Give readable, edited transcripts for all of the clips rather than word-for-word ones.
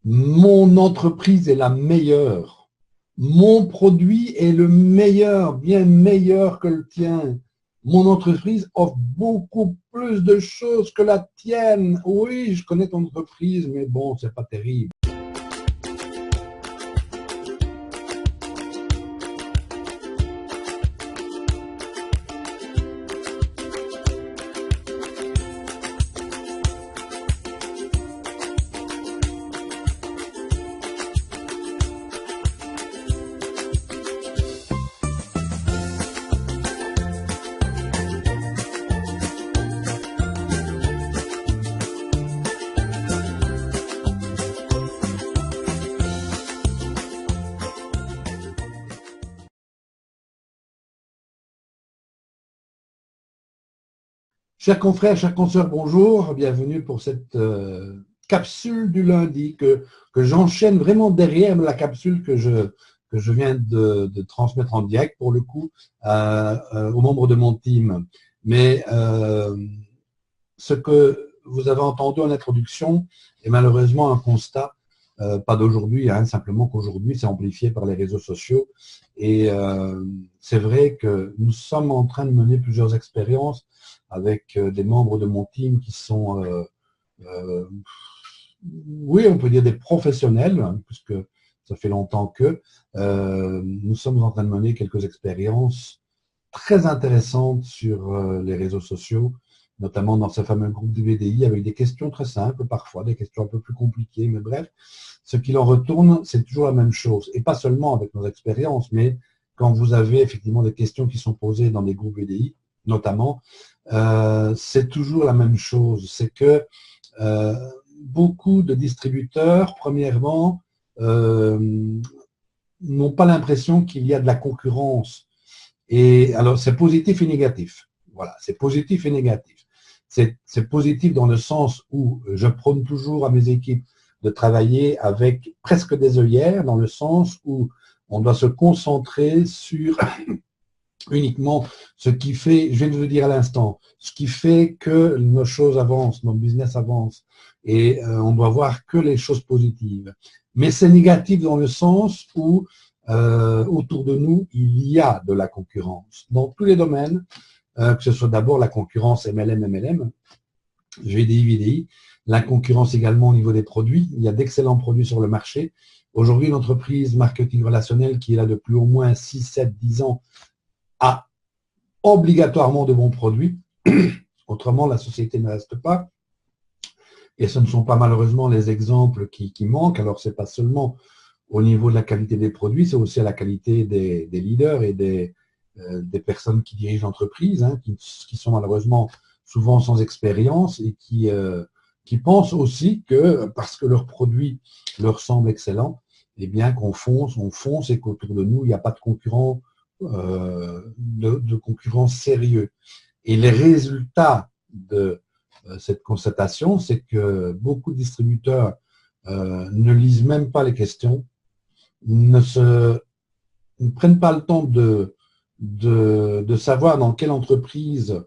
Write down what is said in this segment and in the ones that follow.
Mon entreprise est la meilleure. Mon produit est le meilleur, bien meilleur que le tien. Mon entreprise offre beaucoup plus de choses que la tienne. Oui, je connais ton entreprise, mais bon, c'est pas terrible. Chers confrères, chers consoeurs, bonjour. Bienvenue pour cette capsule du lundi que j'enchaîne vraiment derrière la capsule que je viens de transmettre en direct pour le coup aux membres de mon team. Mais ce que vous avez entendu en introduction est malheureusement un constat, pas d'aujourd'hui, hein, simplement qu'aujourd'hui c'est amplifié par les réseaux sociaux. Et c'est vrai que nous sommes en train de mener plusieurs expériences avec des membres de mon team qui sont, oui, on peut dire des professionnels, hein, puisque ça fait longtemps que nous sommes en train de mener quelques expériences très intéressantes sur les réseaux sociaux, notamment dans ce fameux groupe du VDI, avec des questions très simples, parfois des questions un peu plus compliquées, mais bref, ce qu'il en retourne, c'est toujours la même chose. Et pas seulement avec nos expériences, mais quand vous avez effectivement des questions qui sont posées dans des groupes VDI, notamment, c'est toujours la même chose. C'est que beaucoup de distributeurs, premièrement, n'ont pas l'impression qu'il y a de la concurrence. Et alors, c'est positif et négatif. Voilà, c'est positif et négatif. C'est positif dans le sens où je prône toujours à mes équipes de travailler avec presque des œillères, dans le sens où on doit se concentrer sur uniquement ce qui fait, je viens de vous le dire à l'instant, ce qui fait que nos choses avancent, nos business avancent, et on doit voir que les choses positives. Mais c'est négatif dans le sens où autour de nous, il y a de la concurrence dans tous les domaines, que ce soit d'abord la concurrence MLM, VDI, VDI, la concurrence également au niveau des produits. Il y a d'excellents produits sur le marché. Aujourd'hui, une entreprise marketing relationnel qui est là depuis au moins 6, 7, 10 ans a obligatoirement de bons produits. Autrement, la société ne reste pas. Et ce ne sont pas malheureusement les exemples qui manquent. Alors, ce n'est pas seulement au niveau de la qualité des produits, c'est aussi à la qualité des leaders et des personnes qui dirigent l'entreprise, hein, qui sont malheureusement souvent sans expérience et qui pensent aussi que parce que leurs produits leur semblent excellents, eh bien qu'on fonce, on fonce et qu'autour de nous, il n'y a pas de concurrents de concurrents sérieux. Et les résultats de cette constatation, c'est que beaucoup de distributeurs ne lisent même pas les questions, ne prennent pas le temps de savoir dans quelle entreprise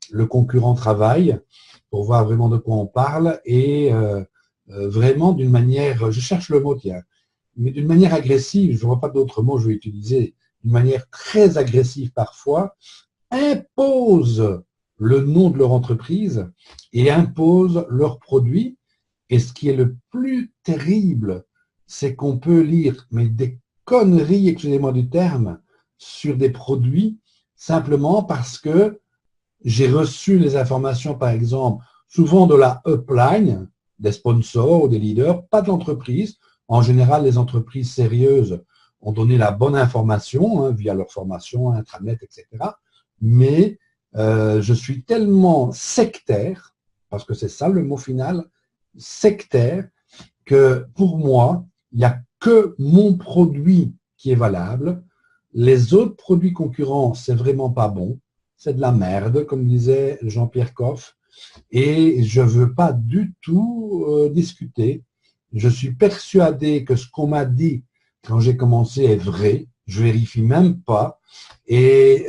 le concurrent travaille pour voir vraiment de quoi on parle et vraiment d'une manière, je cherche le mot, tiens, mais d'une manière agressive, je ne vois pas d'autres mots que je vais utiliser, d'une manière très agressive parfois, imposent le nom de leur entreprise et imposent leurs produits. Et ce qui est le plus terrible, c'est qu'on peut lire mais des conneries, excusez-moi du terme, sur des produits simplement parce que j'ai reçu les informations, par exemple, souvent de la upline, des sponsors ou des leaders, pas de l'entreprise. En général, les entreprises sérieuses ont donné la bonne information hein, via leur formation, intranet, etc. Mais je suis tellement sectaire, parce que c'est ça le mot final, sectaire, que pour moi, il n'y a que mon produit qui est valable. Les autres produits concurrents, c'est vraiment pas bon. C'est de la merde, comme disait Jean-Pierre Coff. Et je ne veux pas du tout discuter. Je suis persuadé que ce qu'on m'a dit quand j'ai commencé est vrai. Je vérifie même pas. Et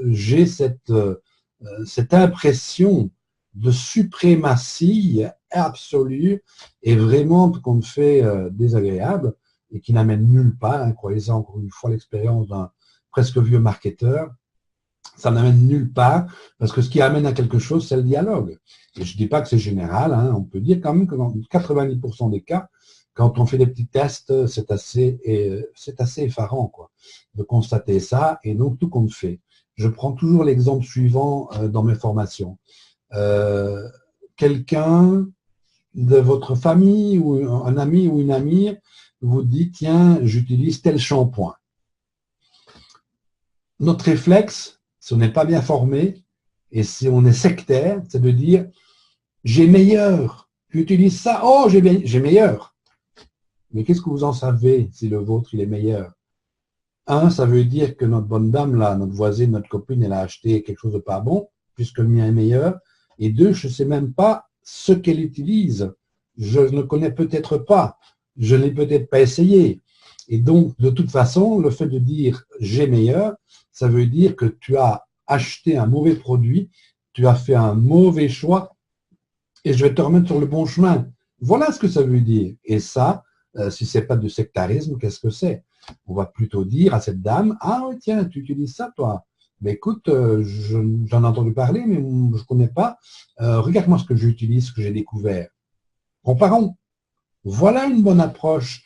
j'ai cette impression de suprématie absolue et vraiment qu'on fait désagréable et qui n'amène nulle part. Hein, croyez-en encore une fois l'expérience d'un presque vieux marketeur. Ça n'amène nulle part, parce que ce qui amène à quelque chose, c'est le dialogue. Et je ne dis pas que c'est général, hein, on peut dire quand même que dans 90% des cas, quand on fait des petits tests, c'est assez effarant quoi, de constater ça, et donc tout compte fait. Je prends toujours l'exemple suivant dans mes formations. Quelqu'un de votre famille, ou un ami ou une amie, vous dit, tiens, j'utilise tel shampoing. Notre réflexe, si on n'est pas bien formé, et si on est sectaire, c'est de dire « j'ai meilleur, j'utilise ça, oh, j'ai meilleur ». Mais qu'est-ce que vous en savez si le vôtre, il est meilleur? Un, ça veut dire que notre bonne dame, là, notre voisine, notre copine, elle a acheté quelque chose de pas bon, puisque le mien est meilleur. Et deux, je ne sais même pas ce qu'elle utilise. Je ne connais peut-être pas. Je n'ai peut-être pas essayé. Et donc, de toute façon, le fait de dire « j'ai meilleur », ça veut dire que tu as acheté un mauvais produit, tu as fait un mauvais choix, et je vais te remettre sur le bon chemin. Voilà ce que ça veut dire. Et ça, si ce n'est pas du sectarisme, qu'est-ce que c'est? On va plutôt dire à cette dame « ah tiens, tu utilises ça, toi ?» Mais écoute, j'en ai entendu parler, mais je ne connais pas. Regarde-moi ce que j'utilise, ce que j'ai découvert. Comparons. Voilà une bonne approche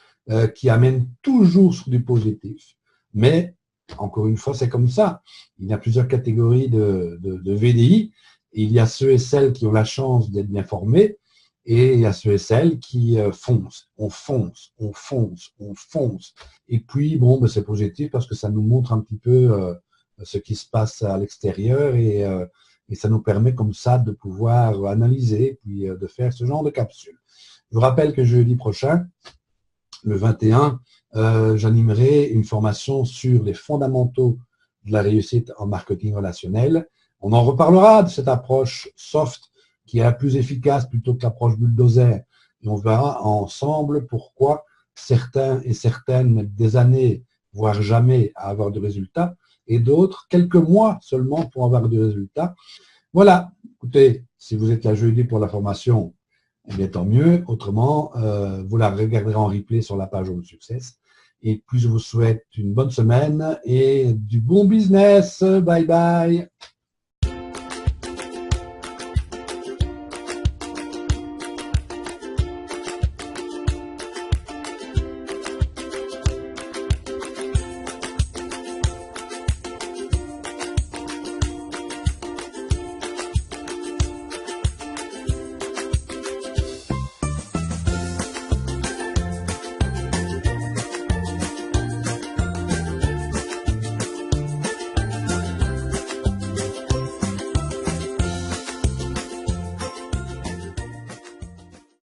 qui amène toujours sur du positif. Mais, encore une fois, c'est comme ça. Il y a plusieurs catégories de VDI. Il y a ceux et celles qui ont la chance d'être bien formés, et il y a ceux et celles qui foncent. On fonce, on fonce, on fonce. Et puis, bon, ben, c'est positif parce que ça nous montre un petit peu ce qui se passe à l'extérieur, et ça nous permet comme ça de pouvoir analyser, puis de faire ce genre de capsule. Je vous rappelle que jeudi prochain, le 21, j'animerai une formation sur les fondamentaux de la réussite en marketing relationnel. On en reparlera de cette approche soft qui est la plus efficace plutôt que l'approche bulldozer. Et on verra ensemble pourquoi certains et certaines mettent des années, voire jamais, à avoir de résultats, et d'autres quelques mois seulement pour avoir des résultats. Voilà, écoutez, si vous êtes là jeudi pour la formation, eh bien, tant mieux. Autrement, vous la regarderez en replay sur la page Home Success. Et puis, je vous souhaite une bonne semaine et du bon business. Bye bye.